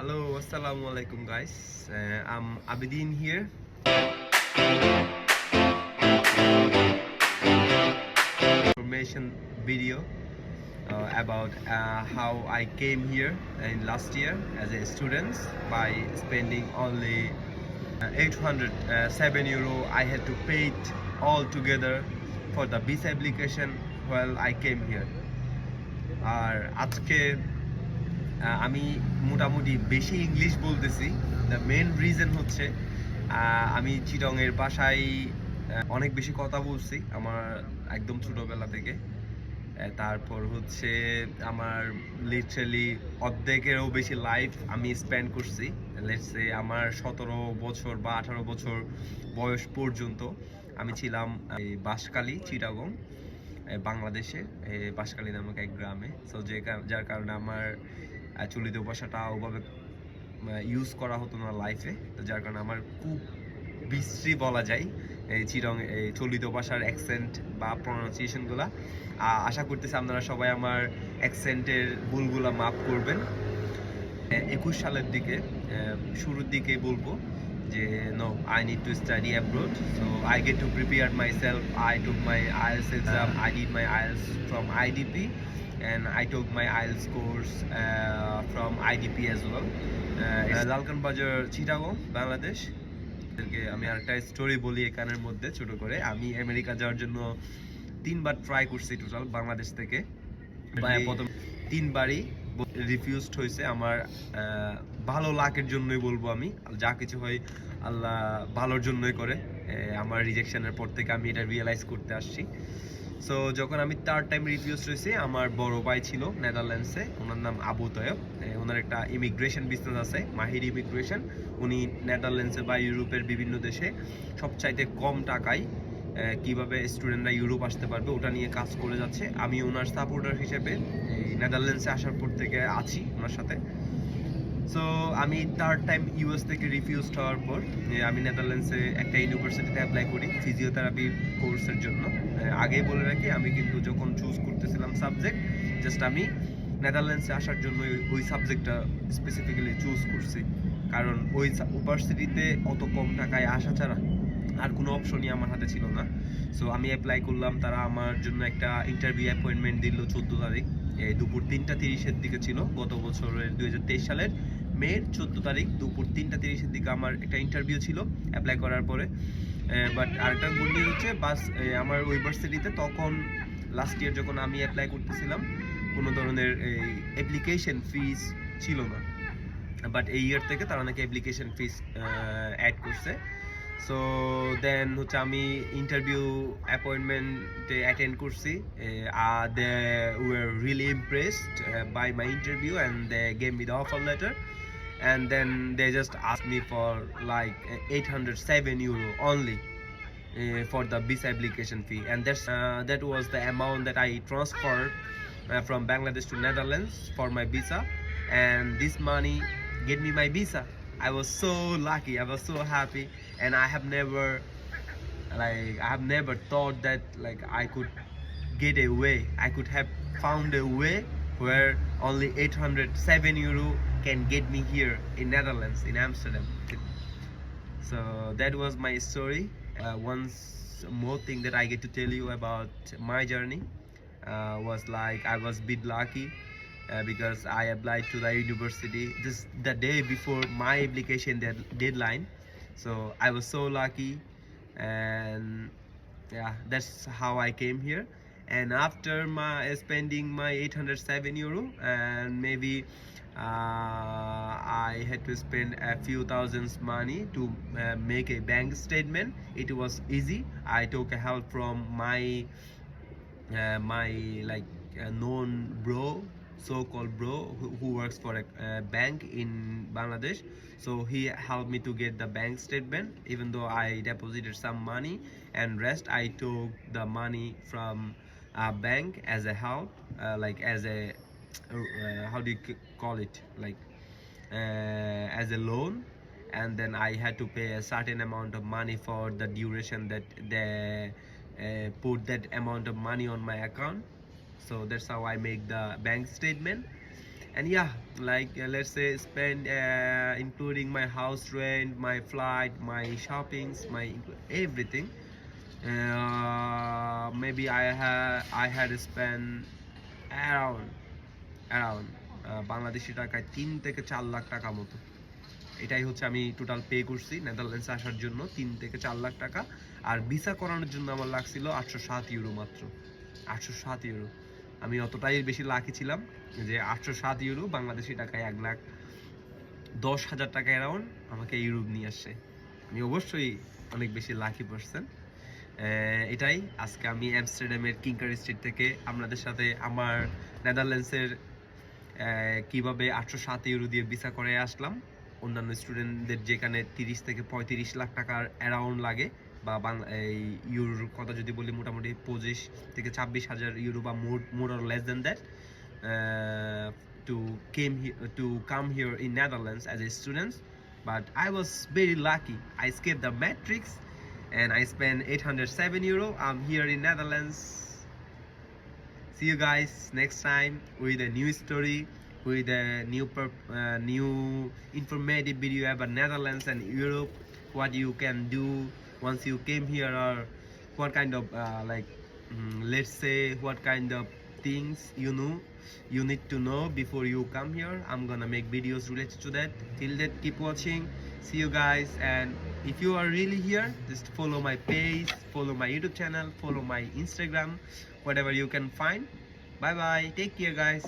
Hello, assalamu alaikum guys. I'm Abidin here. Information video about how I came here in last year as a student by spending only 807 euro. I had to pay it all together for the visa application while I came here. আর আজকে আমি মোটামুটি বেশি English বলতেছি। The main reason হচ্ছে আমি চিটংয়ের বাসায় অনেক বেশি কথা বলছি আমার একদম ছোটবেলা থেকে। তারপর হচ্ছে আমার লিটারালি অর্ধেকেরও বেশি লাইফ আমি স্পেন্ড করছি। লেটস সে আমার 17 বছর বা 18 বছর বয়স পর্যন্ত আমি ছিলাম বাঁশখালী চিটাগং বাংলাদেশে, বাঁশখালী নামক এক গ্রামে। সো যার কারণে আমার চলিত ভাষাটা ওভাবে ইউজ করা হতো না লাইফে, তো যার কারণে আমার খুব বিশ্রী বলা যায় এই চিরং এই চলিত ভাষার অ্যাকসেন্ট বা প্রনাউন্সিয়েশনগুলা। আশা করতেছি আপনারা সবাই আমার অ্যাকসেন্টের ভুলগুলা মাফ করবেন। 21 সালের দিকে শুরুর দিকে বলবো যে no, I need to study abroad, so I get to prepare myself. I took my IELTS exam. I did my IELTS from IDP, and I took my IELTS course from IDP as well. লালকান বাজার চিটাগং বাংলাদেশ। আমি আরেকটা story বলি এখানের মধ্যে ছোট করে। আমি America যাওয়ার জন্য 3বার ট্রাই করছি টোটাল বাংলাদেশ থেকে। প্রথম 3বারই রিফিউজড হয়েছে। আমার ভালো লাকের জন্যই বলবো, আমি যা কিছু হয় আল্লাহ ভালোর জন্যই করে। আমার রিজেকশনের পর থেকে আমি এটা রিয়েলাইজ করতে আসছি। সো যখন আমি 3rd টাইম রিফিউজ হয়েছি, আমার বড় ভাই ছিল নেদারল্যান্ডসে, ওনার নাম আবু তয়ব। ওনার একটা ইমিগ্রেশন বিজনেস আছে, মাহির ইমিগ্রেশন। উনি নেদারল্যান্ডসে বা ইউরোপের বিভিন্ন দেশে সবচাইতে কম টাকায় কিভাবে স্টুডেন্টরা ইউরোপ আসতে পারবে ওটা নিয়ে কাজ করে যাচ্ছে। আমি ওনার সাপোর্টার হিসেবে এই নেদারল্যান্ডসে আসার পর থেকে আছি ওনার সাথে। সো আমি 3rd টাইম ইউএস থেকে রিফিউজড হওয়ার পর আমি নেদারল্যান্ডসে একটা ইউনিভার্সিটিতে অ্যাপ্লাই করি ফিজিওথেরাপি কোর্সের জন্য। আগেই বলে রাখি, আমি কিন্তু যখন চুজ করতেছিলাম সাবজেক্ট, জাস্ট আমি নেদারল্যান্ডসে আসার জন্য ওই সাবজেক্টটা স্পেসিফিক্যালি চুজ করছি, কারণ ওই ইউনিভার্সিটিতে অত কম টাকায় আসা ছাড়া আর কোনো অপশনই আমার হাতে ছিল না। সো আমি অ্যাপ্লাই করলাম, তারা আমার জন্য একটা ইন্টারভিউ অ্যাপয়েন্টমেন্ট দিল 14 তারিখ, দুপুর 3টা 30-এর দিকে ছিল। গত বছরের 2023 সালের মের 14 তারিখ দুপুর 3টা 30-এর দিকে আমার একটা ইন্টারভিউ ছিল অ্যাপ্লাই করার পরে। বাট আরেকটা গুড নিউজ হচ্ছে, আমার ইউনিভার্সিটিতে তখন লাস্ট ইয়ার যখন আমি অ্যাপ্লাই করতেছিলাম কোনো ধরনের এই অ্যাপ্লিকেশন ফিস ছিল না, বাট এই ইয়ার থেকে তারা নাকি অ্যাপ্লিকেশন ফিস অ্যাড করছে। সো দেন হচ্ছে আমি ইন্টারভিউ অ্যাপয়েন্টমেন্টে অ্যাটেন্ড করছি। They were really impressed by my interview and they gave me the offer letter, and then they just asked me for like 807 euro only for the visa application fee, and that was the amount that I transferred from Bangladesh to Netherlands for my visa, and this money get me my visa. I was so lucky, I was so happy, and I have never thought that like I could get a way, I could have found a way where only 807 euro can get me here in Netherlands, in Amsterdam. So that was my story. Once more thing that I get to tell you about my journey was like I was a bit lucky because I applied to the university just the day before my application deadline. So I was so lucky, and yeah, that's how I came here. And after my spending my 807 euro, and maybe I had to spend a few thousands money to make a bank statement. It was easy. I took a help from my like known bro, so-called bro, who works for a bank in Bangladesh. So he helped me to get the bank statement, even though I deposited some money, and rest I took the money from a bank as a help, like as a how do you call it, like as a loan. And then I had to pay a certain amount of money for the duration that they put that amount of money on my account. So that's how I make the bank statement. and yeah, like let's say spend including my house rent, my flight, my shoppings, my everything. Maybe I had spent around around Bangladeshi টাকায় 3 থেকে 4 লাখ টাকা মতো। এটাই হচ্ছে আমি total pay করছি নেদারল্যান্ডসে আসার জন্য, 3 থেকে 4 লাখ টাকা। আর ভিসা করানোর জন্য আমার লাগছিল 807 ইউরো মাত্র, 807 ইউরো। আমি অতটাই বেশি লাকি ছিলাম যে 807 ইউরো বাংলাদেশি টাকায় 1,10,000 টাকা অ্যারাউন্ড আমাকে ইউরোপ নিয়ে আসছে। আমি অবশ্যই অনেক বেশি লাকি পারসন। এটাই আজকে আমি অ্যামস্টারডামের কিংকার স্ট্রিট থেকে আপনাদের সাথে আমার নেদারল্যান্ডসের কিভাবে 807 ইউরো দিয়ে ভিসা করে আসলাম। অন্যান্য স্টুডেন্টদের যেখানে 30 থেকে 35 লাখ টাকার অ্যারাউন্ড লাগে, বা এই ইউরোর কথা যদি বলি মোটামুটি 25 থেকে 26 হাজার ইউরো বা more or less than that to come here in Netherlands as a student. But I was very lucky. I skipped the matrix and I spent 807 euro. I'm here in Netherlands. See you guys next time with a new story, with a new informative video about Netherlands and Europe, what you can do once you came here, or what kind of let's say what kind of things you need to know before you come here. I'm gonna make videos related to that. Till that, keep watching. See you guys, and if you are really here, just follow my page, follow my YouTube channel, follow my Instagram, whatever you can find. Bye bye, take care guys.